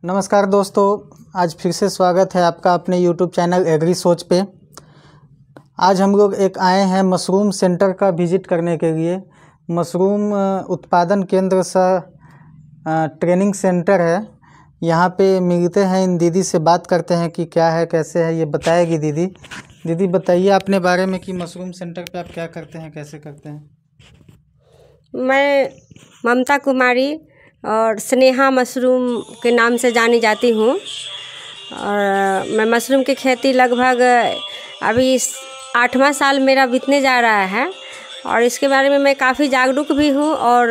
नमस्कार दोस्तों, आज फिर से स्वागत है आपका अपने YouTube चैनल एग्री सोच पे। आज हम लोग आए हैं मशरूम सेंटर का विज़िट करने के लिए। मशरूम उत्पादन केंद्र सा ट्रेनिंग सेंटर है। यहाँ पे मिलते हैं, इन दीदी से बात करते हैं कि क्या है कैसे है, ये बताएगी दीदी। दीदी बताइए अपने बारे में कि मशरूम सेंटर पे आप क्या करते हैं, कैसे करते हैं। मैं ममता कुमारी और स्नेहा मशरूम के नाम से जानी जाती हूँ। और मैं मशरूम की खेती लगभग अभी 8वां साल मेरा बीतने जा रहा है। और इसके बारे में मैं काफ़ी जागरूक भी हूँ और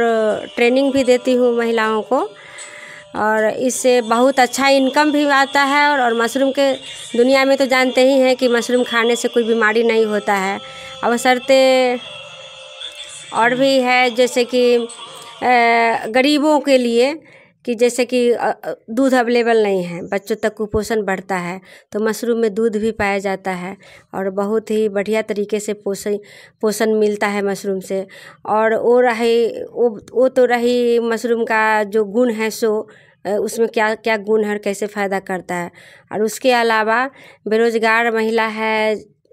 ट्रेनिंग भी देती हूँ महिलाओं को। और इससे बहुत अच्छा इनकम भी आता है। और मशरूम के दुनिया में तो जानते ही हैं कि मशरूम खाने से कोई बीमारी नहीं होता है। अवसरते और भी है, जैसे कि गरीबों के लिए कि जैसे कि दूध अवेलेबल नहीं है, बच्चों तक कुपोषण बढ़ता है तो मशरूम में दूध भी पाया जाता है और बहुत ही बढ़िया तरीके से पोषण मिलता है मशरूम से। और वो तो रही मशरूम का जो गुण है, सो उसमें क्या क्या गुण है, कैसे फ़ायदा करता है। और उसके अलावा बेरोज़गार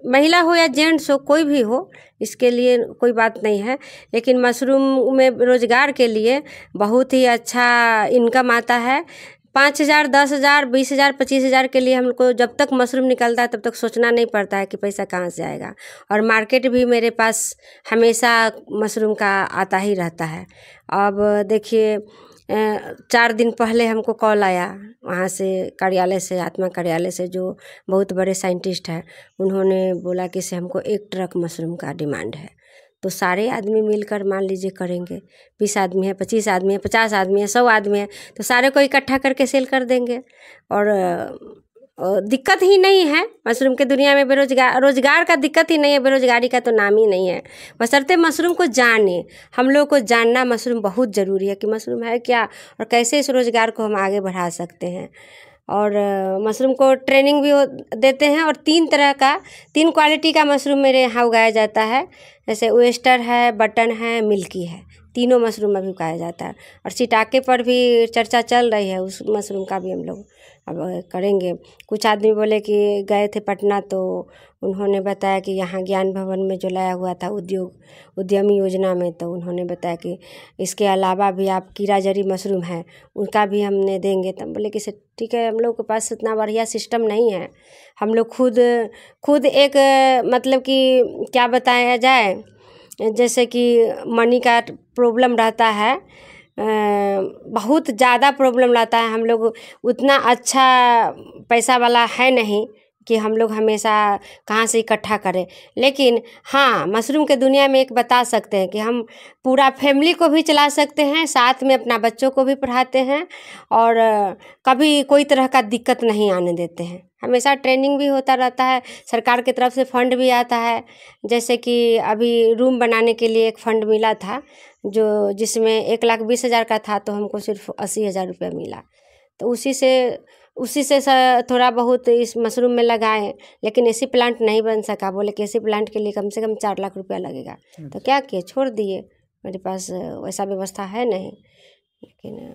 महिला हो या जेंट्स हो, कोई भी हो, इसके लिए कोई बात नहीं है। लेकिन मशरूम में रोज़गार के लिए बहुत ही अच्छा इनकम आता है। 5,000, 10,000, 20,000, 25,000 के लिए हमको जब तक मशरूम निकलता है तब तक सोचना नहीं पड़ता है कि पैसा कहाँ से आएगा। और मार्केट भी मेरे पास हमेशा मशरूम का आता ही रहता है। अब देखिए, 4 दिन पहले हमको कॉल आया वहाँ से, कार्यालय से, आत्मा कार्यालय से, जो बहुत बड़े साइंटिस्ट हैं। उन्होंने बोला कि से हमको 1 ट्रक मशरूम का डिमांड है। तो सारे आदमी मिलकर मान लीजिए करेंगे। 20 आदमी है, 25 आदमी है, 50 आदमी है, 100 आदमी है, तो सारे को इकट्ठा करके सेल कर देंगे। और दिक्कत ही नहीं है मशरूम के दुनिया में। रोज़गार का दिक्कत ही नहीं है, बेरोज़गारी का तो नाम ही नहीं है। बशर्ते मशरूम को जाने, हम लोग को जानना मशरूम बहुत ज़रूरी है कि मशरूम है क्या और कैसे इस रोज़गार को हम आगे बढ़ा सकते हैं। और मशरूम को ट्रेनिंग भी देते हैं। और 3 क्वालिटी का मशरूम मेरे यहाँ उगाया जाता है। जैसे ओएस्टर है, बटन है, मिल्की है, तीनों मशरूम अभी उगाया जाता है। और सिटाके पर भी चर्चा चल रही है, उस मशरूम का भी हम लोग अब करेंगे। कुछ आदमी बोले कि गए थे पटना तो उन्होंने बताया कि यहाँ ज्ञान भवन में जो लाया हुआ था उद्यमी योजना में, तो उन्होंने बताया कि इसके अलावा भी आप कीड़ा जड़ी मशरूम है उनका भी हमने देंगे। तब बोले कि ठीक है, हम लोग के पास इतना बढ़िया सिस्टम नहीं है। हम लोग खुद एक मतलब कि क्या बताया जाए, जैसे कि मनी का प्रॉब्लम रहता है, बहुत ज़्यादा प्रॉब्लम रहता है। हम लोग उतना अच्छा पैसा वाला है नहीं कि हम लोग हमेशा कहाँ से इकट्ठा करें। लेकिन हाँ, मशरूम के दुनिया में एक बता सकते हैं कि हम पूरा फैमिली को भी चला सकते हैं, साथ में अपना बच्चों को भी पढ़ाते हैं और कभी कोई तरह का दिक्कत नहीं आने देते हैं। हमेशा ट्रेनिंग भी होता रहता है, सरकार की तरफ से फंड भी आता है। जैसे कि अभी रूम बनाने के लिए एक फंड मिला था, जिसमें 1,20,000 का था, तो हमको सिर्फ 80,000 रुपये मिला। तो उसी से थोड़ा बहुत इस मशरूम में लगाए। लेकिन एसी प्लांट नहीं बन सका। बोले कि एसी प्लांट के लिए कम से कम 4 लाख रुपया लगेगा। तो क्या किए, छोड़ दिए। मेरे पास वैसा व्यवस्था है नहीं। लेकिन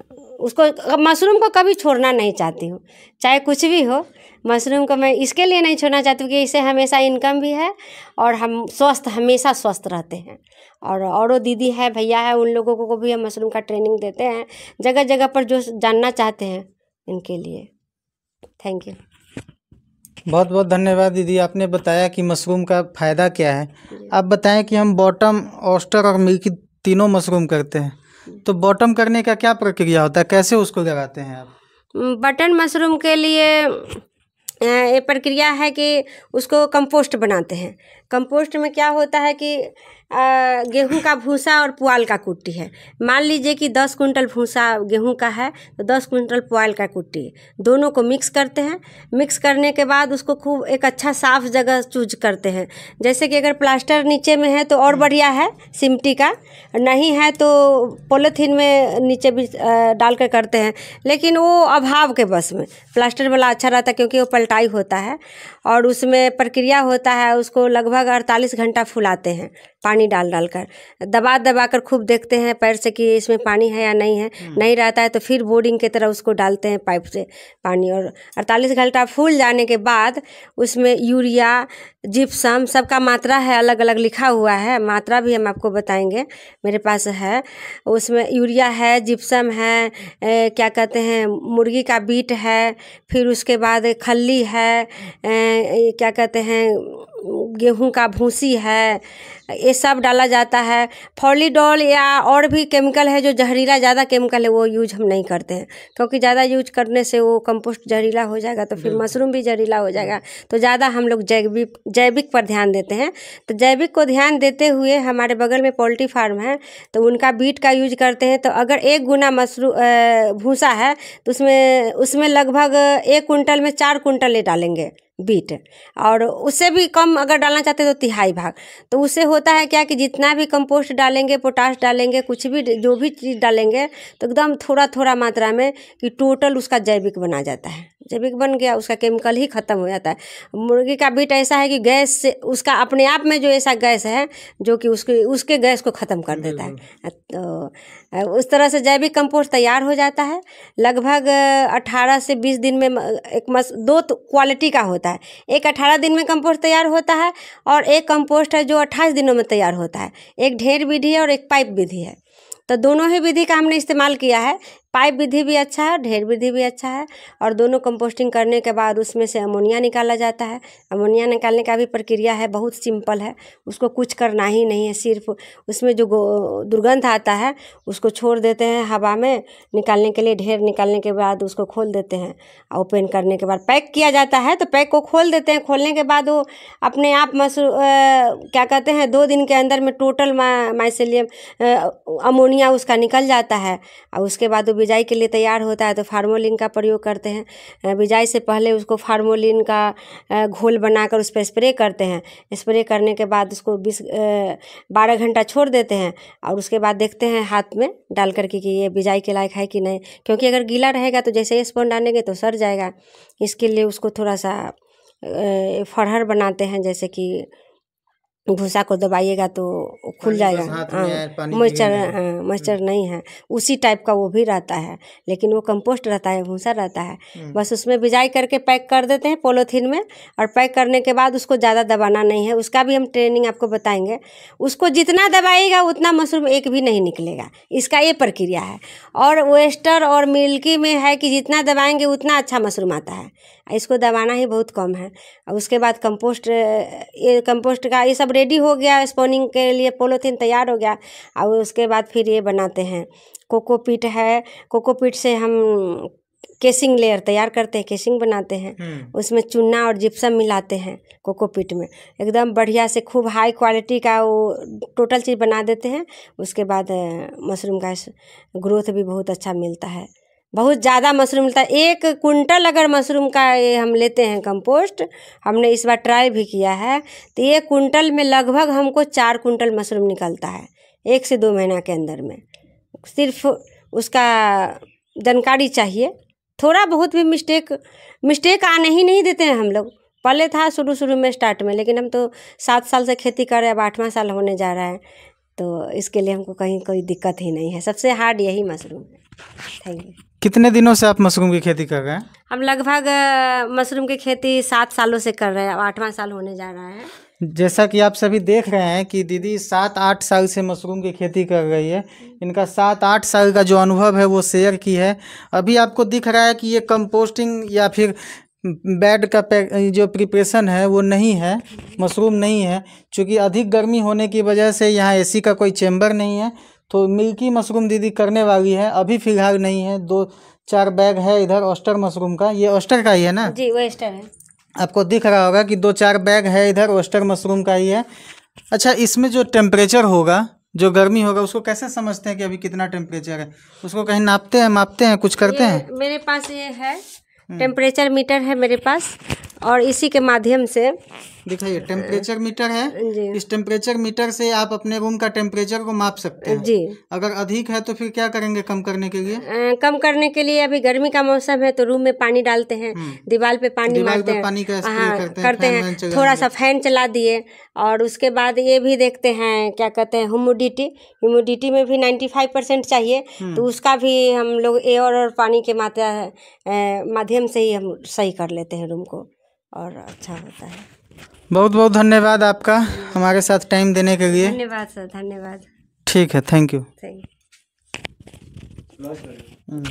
मशरूम को कभी छोड़ना नहीं चाहती हूँ, चाहे कुछ भी हो। मशरूम को मैं इसके लिए नहीं छोड़ना चाहती हूँ कि इससे हमेशा इनकम भी है और हम हमेशा स्वस्थ रहते हैं। और दीदी है, भैया है, उन लोगों को भी हम मशरूम का ट्रेनिंग देते हैं जगह जगह पर, जो जानना चाहते हैं इनके लिए। Thank you. बहुत बहुत धन्यवाद दीदी, आपने बताया कि मशरूम का फ़ायदा क्या है। आप बताएं कि हम बॉटम, ओस्टर और मिल्की तीनों मशरूम करते हैं, तो बॉटम करने का क्या प्रक्रिया होता है, कैसे उसको लगाते हैं आप। बटन मशरूम के लिए ये प्रक्रिया है कि उसको कंपोस्ट बनाते हैं। कंपोस्ट में क्या होता है कि गेहूं का भूसा और पुआल का कुट्टी है। मान लीजिए कि 10 कुंटल भूसा गेहूं का है तो 10 कुंटल पुआल का कुट्टी, दोनों को मिक्स करते हैं। मिक्स करने के बाद उसको खूब एक अच्छा साफ जगह चूज करते हैं। जैसे कि अगर प्लास्टर नीचे में है तो और बढ़िया है, सिमटी का नहीं है तो पॉलीथीन में नीचे भी डाल कर करते हैं। लेकिन वो अभाव के बस में प्लास्टर वाला अच्छा रहता है, क्योंकि वो पलटाई होता है। और उसमें प्रक्रिया होता है, उसको लगभग लगभग 48 घंटा फुलाते हैं, पानी डाल डाल कर, दबा दबा कर खूब देखते हैं पैर से कि इसमें पानी है या नहीं है। नहीं रहता है तो फिर बोर्डिंग की तरह उसको डालते हैं पाइप से पानी, और 48 घंटा फूल जाने के बाद उसमें यूरिया, जिप्सम सबका मात्रा है, अलग अलग लिखा हुआ है, मात्रा भी हम आपको बताएंगे, मेरे पास है। उसमें यूरिया है, जिप्सम है, क्या कहते हैं मुर्गी का बीट है, फिर उसके बाद खल्ली है, क्या कहते हैं गेहूं का भूसी है, ये सब डाला जाता है। फॉलीडॉल या और भी केमिकल है जो जहरीला, ज़्यादा केमिकल है वो यूज हम नहीं करते हैं, क्योंकि ज़्यादा यूज करने से वो कंपोस्ट जहरीला हो जाएगा तो फिर मशरूम भी जहरीला हो जाएगा। तो ज़्यादा हम लोग जैविक पर ध्यान देते हैं। तो जैविक को ध्यान देते हुए हमारे बगल में पोल्ट्री फार्म है तो उनका बीट का यूज करते हैं। तो अगर 1 गुना भूसा है तो उसमें लगभग 1 कुंटल में 4 कुंटल ले डालेंगे बीट, और उससे भी कम अगर डालना चाहते हैं तो 1/3 भाग। तो उससे होता है क्या कि जितना भी कंपोस्ट डालेंगे, पोटाश डालेंगे, कुछ भी जो भी चीज़ डालेंगे तो एकदम थोड़ा थोड़ा मात्रा में कि टोटल उसका जैविक बना जाता है। जैविक बन गया, उसका केमिकल ही ख़त्म हो जाता है। मुर्गी का बीट ऐसा है कि गैस से उसका अपने आप में जो ऐसा गैस है जो कि उसके गैस को ख़त्म कर देता है। तो उस तरह से जैविक कंपोस्ट तैयार हो जाता है। लगभग 18 से 20 दिन में दो क्वालिटी का होता है। एक 18 दिन में कंपोस्ट तैयार होता है और एक कंपोस्ट है जो 28 दिनों में तैयार होता है। एक ढेर विधि है और एक पाइप विधि है। तो दोनों ही विधि का हमने इस्तेमाल किया है। पाइप विधि भी अच्छा है, ढेर विधि भी अच्छा है। और दोनों कंपोस्टिंग करने के बाद उसमें से अमोनिया निकाला जाता है। अमोनिया निकालने का भी प्रक्रिया है, बहुत सिंपल है, उसको कुछ करना ही नहीं है। सिर्फ उसमें जो दुर्गंध आता है उसको छोड़ देते हैं हवा में निकालने के लिए। ढेर निकालने के बाद उसको खोल देते हैं, ओपन करने के बाद पैक किया जाता है। तो पैक को खोल देते हैं, खोलने के बाद वो अपने आप क्या कहते हैं 2 दिन के अंदर में टोटल माइसेलियम अमोनिया उसका निकल जाता है। और उसके बाद वो बिजाई के लिए तैयार होता है। तो फार्मोलिन का प्रयोग करते हैं। बिजाई से पहले उसको फार्मोलिन का घोल बनाकर उस पर स्प्रे करते हैं। स्प्रे करने के बाद उसको 12 घंटा छोड़ देते हैं और उसके बाद देखते हैं हाथ में डाल करके कि ये बिजाई के लायक है कि नहीं, क्योंकि अगर गीला रहेगा तो जैसे स्पून डालेंगे तो सड़ जाएगा। इसके लिए उसको थोड़ा सा फरहर बनाते हैं, जैसे कि भूसा को दबाइएगा तो खुल जाएगा। मॉइस्चर नहीं है, उसी टाइप का वो भी रहता है, लेकिन वो कंपोस्ट रहता है, भूसा रहता है। बस उसमें बिजाई करके पैक कर देते हैं पॉलीथीन में, और पैक करने के बाद उसको ज़्यादा दबाना नहीं है। उसका भी हम ट्रेनिंग आपको बताएंगे। उसको जितना दबाइएगा उतना मशरूम एक भी नहीं निकलेगा, इसका ये प्रक्रिया है। और वेस्टर और मिल्की में है कि जितना दबाएंगे उतना अच्छा मशरूम आता है, इसको दबाना ही बहुत कम है। और उसके बाद कंपोस्ट का ये सब रेडी हो गया, स्पॉनिंग के लिए पॉलीथीन तैयार हो गया। और उसके बाद फिर ये बनाते हैं कोकोपीट है। कोकोपीट से हम केसिंग लेयर तैयार करते हैं, केसिंग बनाते हैं। उसमें चूना और जिप्सम मिलाते हैं कोकोपीट में, एकदम बढ़िया से खूब हाई क्वालिटी का वो टोटल चीज़ बना देते हैं। उसके बाद मशरूम का ग्रोथ भी बहुत अच्छा मिलता है, बहुत ज़्यादा मशरूम मिलता है। 1 कुंटल अगर मशरूम का ये हम लेते हैं कंपोस्ट, हमने इस बार ट्राई भी किया है, तो 1 कुंटल में लगभग हमको 4 कुंटल मशरूम निकलता है 1 से 2 महीना के अंदर में। सिर्फ उसका जानकारी चाहिए, थोड़ा बहुत भी मिस्टेक आने ही नहीं देते हैं हम लोग। पहले था शुरू में स्टार्ट में, लेकिन हम तो 7 साल से खेती कर रहे हैं, अब 8वां साल होने जा रहा है, तो इसके लिए हमको कहीं कोई दिक्कत ही नहीं है। सबसे हार्ड यही मशरूम है। Thank you. कितने दिनों से आप मशरूम की खेती कर रहे हैं? हम लगभग मशरूम की खेती 7 सालों से कर रहे हैं, अब 8वां साल होने जा रहा है। जैसा कि आप सभी देख रहे हैं कि दीदी 7-8 साल से मशरूम की खेती कर रही है। इनका 7-8 साल का जो अनुभव है वो शेयर की है। अभी आपको दिख रहा है कि ये कंपोस्टिंग या फिर बेड का जो प्रिपरेशन है वो नहीं है, मशरूम नहीं है, क्योंकि अधिक गर्मी होने की वजह से यहाँ एसी का कोई चेम्बर नहीं है। तो मिल्की मशरूम दीदी करने वाली है, अभी फ़िलहाल नहीं है। 2-4 बैग है इधर ऑस्टर मशरूम का, ये ऑस्टर का ही है ना जी? वो ऑस्टर है, आपको दिख रहा होगा कि 2-4 बैग है इधर ऑस्टर मशरूम का ही है। अच्छा, इसमें जो टेम्परेचर होगा, जो गर्मी होगा, उसको कैसे समझते हैं कि अभी कितना टेम्परेचर है? उसको कहीं मापते हैं कुछ करते हैं? मेरे पास ये है टेम्परेचर मीटर है मेरे पास, और इसी के माध्यम से दिखाइए, टेम्परेचर मीटर है। जी इस टेम्परेचर मीटर से आप अपने रूम का टेम्परेचर को माप सकते हैं। जी। अगर अधिक है तो फिर क्या करेंगे कम करने के लिए? कम करने के लिए अभी गर्मी का मौसम है तो रूम में पानी डालते हैं, दीवार पे पानी दीवार मारते पे हैं। पानी का स्प्रे हाँ करते करते फैन हैं, वैन चलाएंगे। थोड़ा सा फैन चला दिए। और उसके बाद ये भी देखते हैं, क्या कहते हैं, ह्यूमिडिटी में भी 95% चाहिए, तो उसका भी हम लोग एयर और पानी के माध्यम से ही हम सही कर लेते हैं रूम को, और अच्छा होता है। बहुत बहुत धन्यवाद आपका हमारे साथ टाइम देने के लिए। धन्यवाद सर, धन्यवाद। ठीक है, थैंक यू। Thank you.